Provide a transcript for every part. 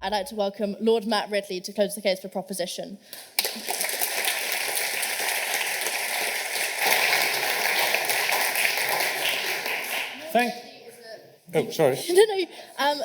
I'd like to welcome Lord Matt Ridley to close the case for proposition. Oh, sorry.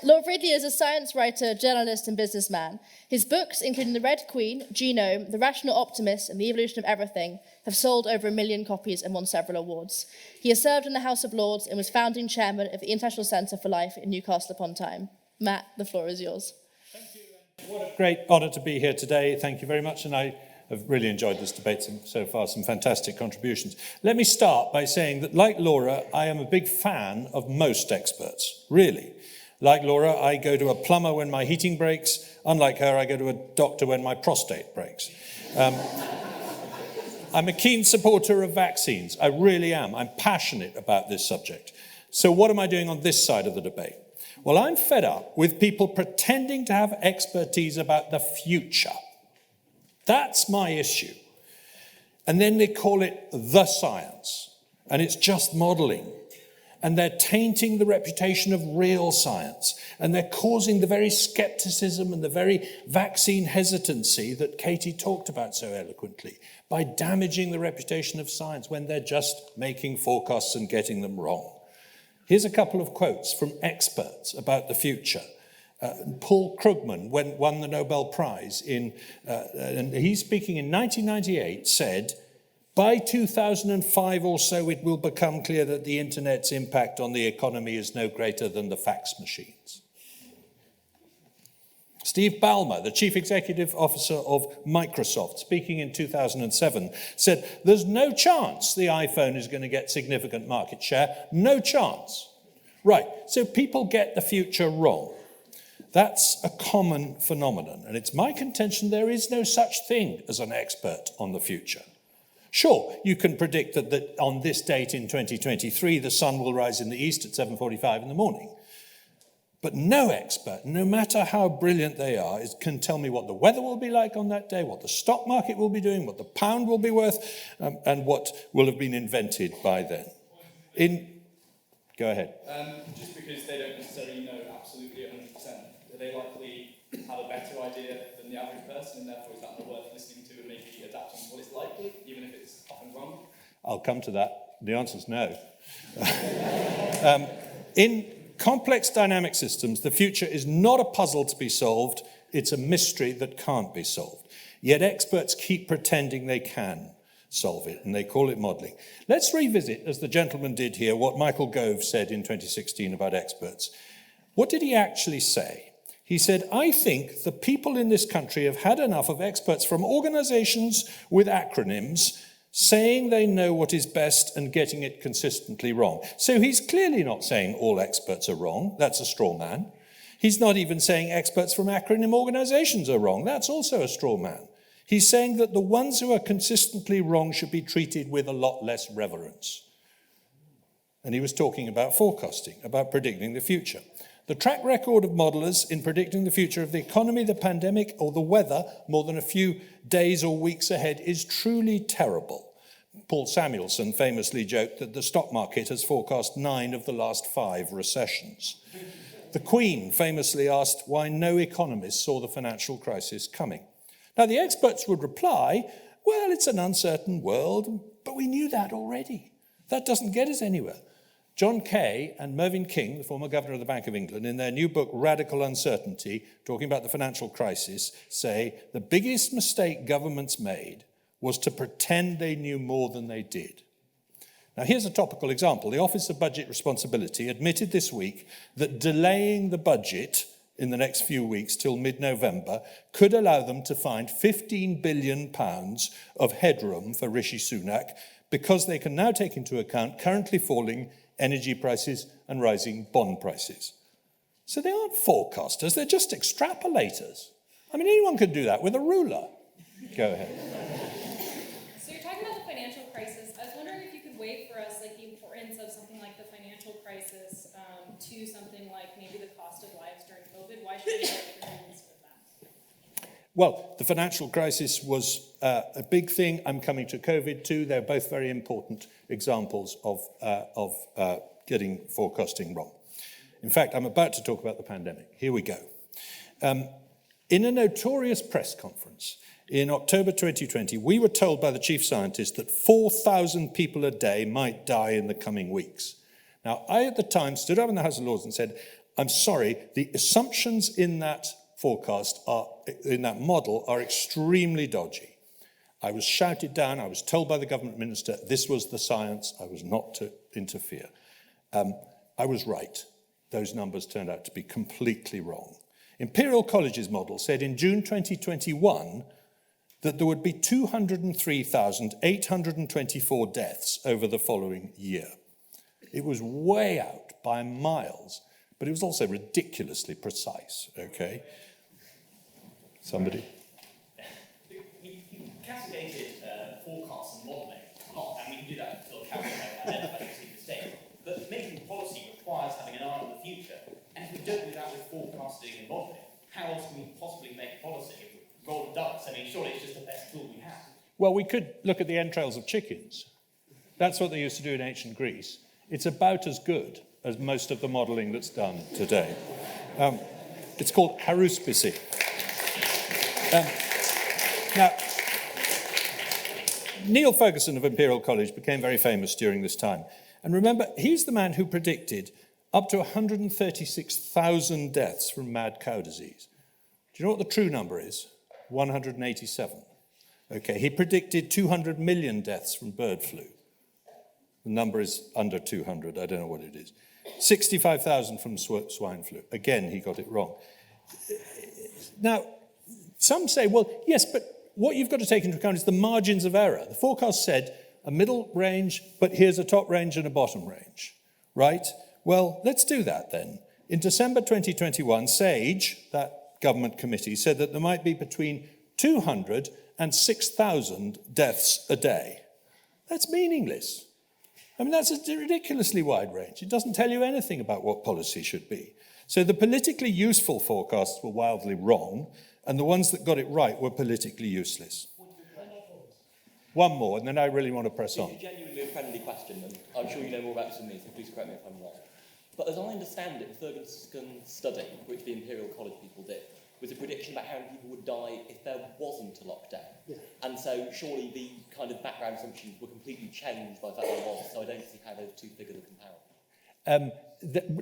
Lord Ridley is a science writer, journalist, and businessman. His books, including The Red Queen, Genome, The Rational Optimist, and The Evolution of Everything, have sold over 1 million copies and won several awards. He has served in the House of Lords and was founding chairman of the International Centre for Life in Newcastle upon Tyne. Matt, the floor is yours. Thank you. What a great honour to be here today. Thank you very much, and I have really enjoyed this debate so far, some fantastic contributions. Let me start by saying that, like Laura, I am a big fan of most experts, really. Like Laura, I go to a plumber when my heating breaks. Unlike her, I go to a doctor when my prostate breaks. I'm a keen supporter of vaccines. I really am. I'm passionate about this subject. So what am I doing on this side of the debate? Well, I'm fed up with people pretending to have expertise about the future. That's my issue. And then they call it the science. And it's just modelling. And they're tainting the reputation of real science. And they're causing the very scepticism and the very vaccine hesitancy that Katie talked about so eloquently by damaging the reputation of science when they're just making forecasts and getting them wrong. Here's a couple of quotes from experts about the future. Paul Krugman won the Nobel Prize and he's speaking in 1998, said, by 2005 or so, it will become clear that the internet's impact on the economy is no greater than the fax machines. Steve Ballmer, the chief executive officer of Microsoft, speaking in 2007, said, there's no chance the iPhone is going to get significant market share. No chance. Right, so people get the future wrong. That's a common phenomenon, and it's my contention there is no such thing as an expert on the future. Sure, you can predict that on this date in 2023, the sun will rise in the east at 7:45 in the morning. But no expert, no matter how brilliant they are, can tell me what the weather will be like on that day, what the stock market will be doing, what the pound will be worth, and what will have been invented by then. Go ahead. Just because they don't necessarily know absolutely 100%, do they likely have a better idea than the average person, and therefore is that not worth listening to and maybe adapting to what it's likely, even if it's often wrong? I'll come to that. The answer's no. In complex dynamic systems, the future is not a puzzle to be solved, it's a mystery that can't be solved. Yet experts keep pretending they can solve it, and they call it modelling. Let's revisit, as the gentleman did here, what Michael Gove said in 2016 about experts. What did he actually say? He said, I think the people in this country have had enough of experts from organisations with acronyms saying they know what is best and getting it consistently wrong. So he's clearly not saying all experts are wrong. That's a straw man. He's not even saying experts from acronym organisations are wrong. That's also a straw man. He's saying that the ones who are consistently wrong should be treated with a lot less reverence. And he was talking about forecasting, about predicting the future. The track record of modelers in predicting the future of the economy, the pandemic, or the weather more than a few days or weeks ahead is truly terrible. Paul Samuelson famously joked that the stock market has forecast 9 of the last 5 recessions. The Queen famously asked why no economist saw the financial crisis coming. Now, the experts would reply, well, it's an uncertain world, but we knew that already. That doesn't get us anywhere. John Kay and Mervyn King, the former governor of the Bank of England, in their new book, Radical Uncertainty, talking about the financial crisis, say the biggest mistake governments made was to pretend they knew more than they did. Now, here's a topical example. The Office of Budget Responsibility admitted this week that delaying the budget in the next few weeks till mid-November could allow them to find £15 billion of headroom for Rishi Sunak because they can now take into account currently falling energy prices and rising bond prices. So they aren't forecasters, they're just extrapolators. I mean, anyone could do that with a ruler. Go ahead. So you're talking about the financial crisis. I was wondering if you could weigh for us like the importance of something like the financial crisis to something like maybe the cost of lives during COVID. Why should we have agreements with that? Well, the financial crisis was a big thing. I'm coming to COVID too. They're both very important examples of getting forecasting wrong. In fact, I'm about to talk about the pandemic. Here we go. In a notorious press conference in October 2020, we were told by the chief scientist that 4,000 people a day might die in the coming weeks. Now, I at the time stood up in the House of Lords and said, I'm sorry, the assumptions in that forecast in that model are extremely dodgy. I was shouted down, I was told by the government minister, this was the science, I was not to interfere. I was right. Those numbers turned out to be completely wrong. Imperial College's model said in June 2021 that there would be 203,824 deaths over the following year. It was way out by miles, but it was also ridiculously precise, okay? Somebody? You cascaded forecasts and modelling a lot, and we can do that to calculate and identify the mistakes. But making policy requires having an eye on the future, and if we don't do that with forecasting and modelling, how else can we possibly make policy? Roll the dice. I mean, surely it's just the best tool we have. Well, we could look at the entrails of chickens. That's what they used to do in ancient Greece. It's about as good as most of the modelling that's done today. It's called haruspicy. Now, Neil Ferguson of Imperial College became very famous during this time. And remember, he's the man who predicted up to 136,000 deaths from mad cow disease. Do you know what the true number is? 187. Okay, he predicted 200 million deaths from bird flu. The number is under 200, I don't know what it is. 65,000 from swine flu. Again, he got it wrong. Now, some say, well, yes, but what you've got to take into account is the margins of error. The forecast said a middle range, but here's a top range and a bottom range, right? Well, let's do that then. In December 2021, SAGE, that government committee, said that there might be between 200 and 6,000 deaths a day. That's meaningless. I mean, that's a ridiculously wide range. It doesn't tell you anything about what policy should be. So the politically useful forecasts were wildly wrong, and the ones that got it right were politically useless. One more, and then I really want to press on. It's genuinely a friendly question, and I'm sure you know more about this than me, so please correct me if I'm wrong. But as I understand it, the Ferguson study, which the Imperial College people did, was a prediction about how many people would die if there wasn't a lockdown. Yeah. And so surely the kind of background assumptions were completely changed by the fact there was, so I don't see how those two figures are comparable.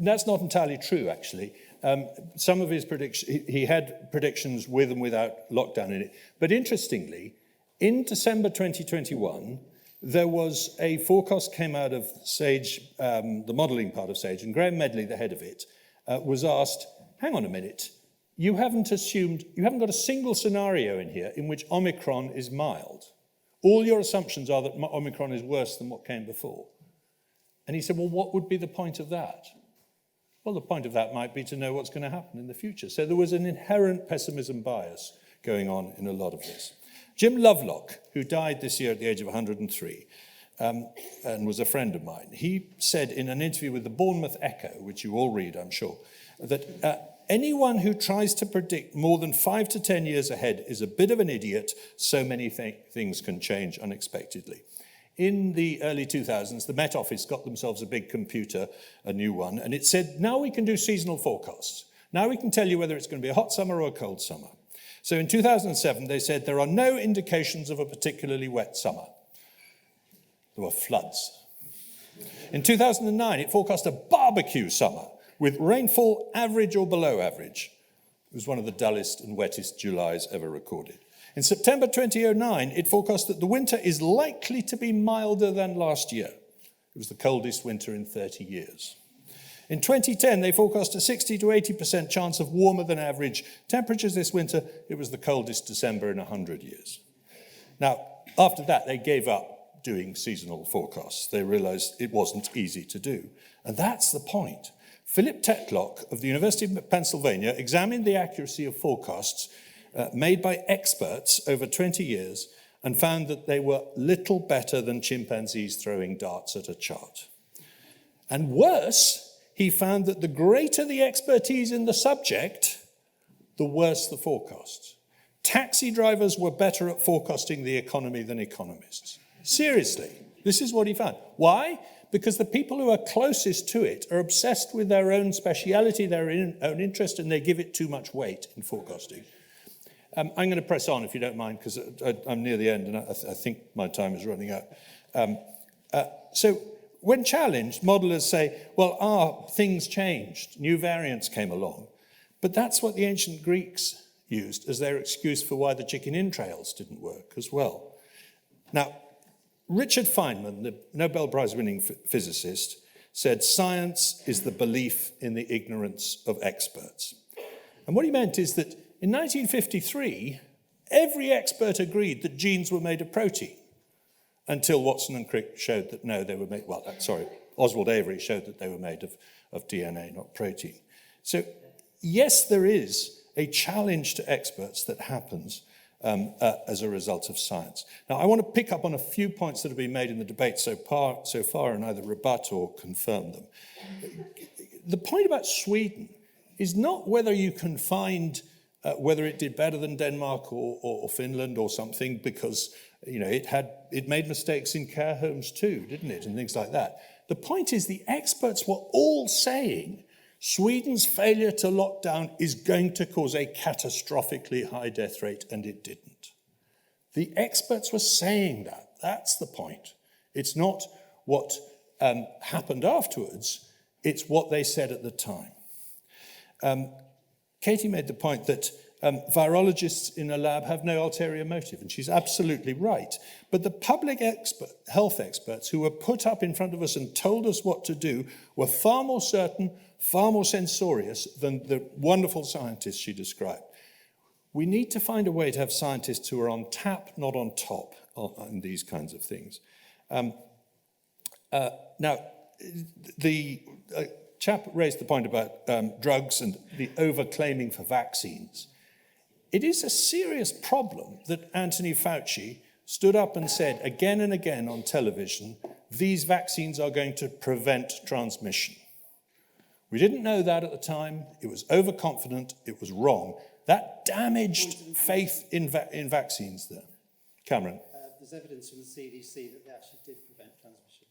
That's not entirely true, actually. Some of his predictions, he had predictions with and without lockdown in it. But interestingly, in December 2021, there was a forecast came out of SAGE, the modelling part of SAGE, and Graham Medley, the head of it, was asked, hang on a minute, you haven't got a single scenario in here in which Omicron is mild. All your assumptions are that Omicron is worse than what came before. And he said, well, what would be the point of that? Well, the point of that might be to know what's going to happen in the future. So there was an inherent pessimism bias going on in a lot of this. Jim Lovelock, who died this year at the age of 103, and was a friend of mine, he said in an interview with the Bournemouth Echo, which you all read, I'm sure, that anyone who tries to predict more than 5 to 10 years ahead is a bit of an idiot. So many things can change unexpectedly. In the early 2000s, the Met Office got themselves a big computer, a new one, and it said, now we can do seasonal forecasts. Now we can tell you whether it's going to be a hot summer or a cold summer. So in 2007, they said there are no indications of a particularly wet summer. There were floods. In 2009, it forecast a barbecue summer with rainfall average or below average. It was one of the dullest and wettest Julys ever recorded. In September 2009, it forecast that the winter is likely to be milder than last year. It was the coldest winter in 30 years. In 2010, they forecast a 60 to 80% chance of warmer than average temperatures this winter. It was the coldest December in 100 years. Now, after that, they gave up doing seasonal forecasts. They realized it wasn't easy to do. And that's the point. Philip Tetlock of the University of Pennsylvania examined the accuracy of forecasts made by experts over 20 years and found that they were little better than chimpanzees throwing darts at a chart. And worse, he found that the greater the expertise in the subject, the worse the forecasts. Taxi drivers were better at forecasting the economy than economists. Seriously, this is what he found. Why? Because the people who are closest to it are obsessed with their own speciality, their own interest, and they give it too much weight in forecasting. I'm going to press on, if you don't mind, because I'm near the end, and I think my time is running out. So when challenged, modelers say, well, things changed, new variants came along. But that's what the ancient Greeks used as their excuse for why the chicken entrails didn't work as well. Now, Richard Feynman, the Nobel Prize-winning physicist, said science is the belief in the ignorance of experts. And what he meant is that in 1953, every expert agreed that genes were made of protein, until Watson and Crick showed that no, they were made, Oswald Avery showed that they were made of DNA, not protein. So yes, there is a challenge to experts that happens as a result of science. Now, I want to pick up on a few points that have been made in the debate so far and either rebut or confirm them. The point about Sweden is not whether you can find whether it did better than Denmark or Finland or something, because it made mistakes in care homes too, didn't it, and things like that. The point is the experts were all saying Sweden's failure to lock down is going to cause a catastrophically high death rate, and it didn't. The experts were saying that. That's the point. It's not what happened afterwards, it's what they said at the time. Katie made the point that virologists in a lab have no ulterior motive, and she's absolutely right. But the public health experts who were put up in front of us and told us what to do were far more certain, far more censorious than the wonderful scientists she described. We need to find a way to have scientists who are on tap, not on top, on these kinds of things. Now, the chap raised the point about drugs and the over-claiming for vaccines. It is a serious problem that Anthony Fauci stood up and said again and again on television, these vaccines are going to prevent transmission. We didn't know that at the time. It was overconfident. It was wrong. That damaged faith in vaccines there. Cameron? There's evidence from the CDC that they actually did prevent transmission.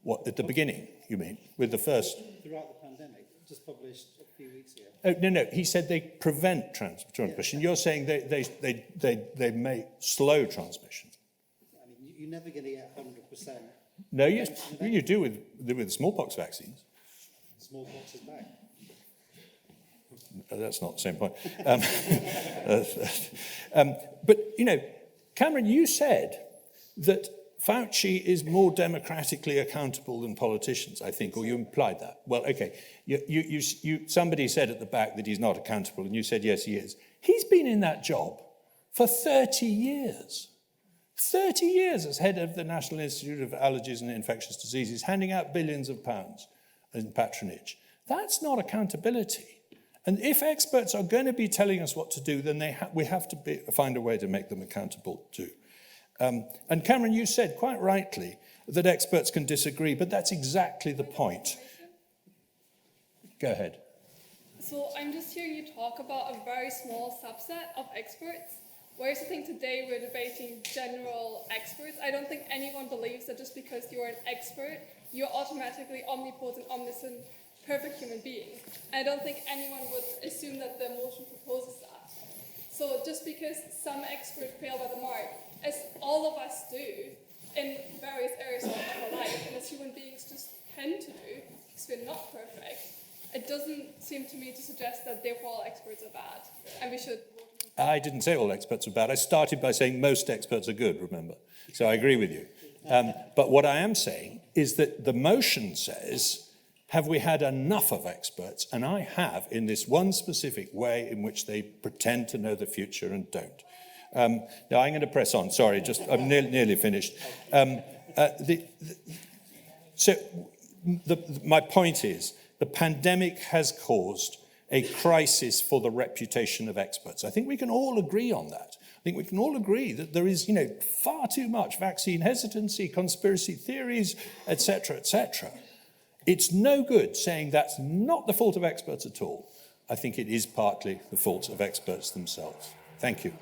What, at the beginning, you mean? With the first? Throughout the pandemic, just published a few weeks ago. Oh, no, he said they prevent transmission. Yeah. You're saying they may slow transmission. I mean, you're never going to get 100%. No, you do with smallpox vaccines. Smallpox is back. That's not the same point. But, Cameron, you said that Fauci is more democratically accountable than politicians, I think, or you implied that. Well, okay, somebody said at the back that he's not accountable, and you said, yes, he is. He's been in that job for 30 years. 30 years as head of the National Institute of Allergies and Infectious Diseases, handing out billions of pounds in patronage. That's not accountability. And if experts are going to be telling us what to do, then we have to find a way to make them accountable too. And Cameron, you said quite rightly that experts can disagree, but that's exactly the point. Go ahead. So I'm just hearing you talk about a very small subset of experts, whereas I think today we're debating general experts. I don't think anyone believes that just because you're an expert, you're automatically omnipotent, omniscient, perfect human being. I don't think anyone would assume that the motion proposes that. So just because some experts fail by the mark, as all of us do in various areas of our life, and as human beings just tend to do, because we're not perfect, it doesn't seem to me to suggest that therefore all experts are bad, and we should... I didn't say all experts are bad. I started by saying most experts are good, remember? So I agree with you. But what I am saying is that the motion says, have we had enough of experts? And I have, in this one specific way in which they pretend to know the future and don't. Now, I'm going to press on. Sorry, I'm nearly finished. My point is, the pandemic has caused a crisis for the reputation of experts. I think we can all agree on that. I think we can all agree that there is, far too much vaccine hesitancy, conspiracy theories, etc., etc. It's no good saying that's not the fault of experts at all. I think it is partly the fault of experts themselves. Thank you.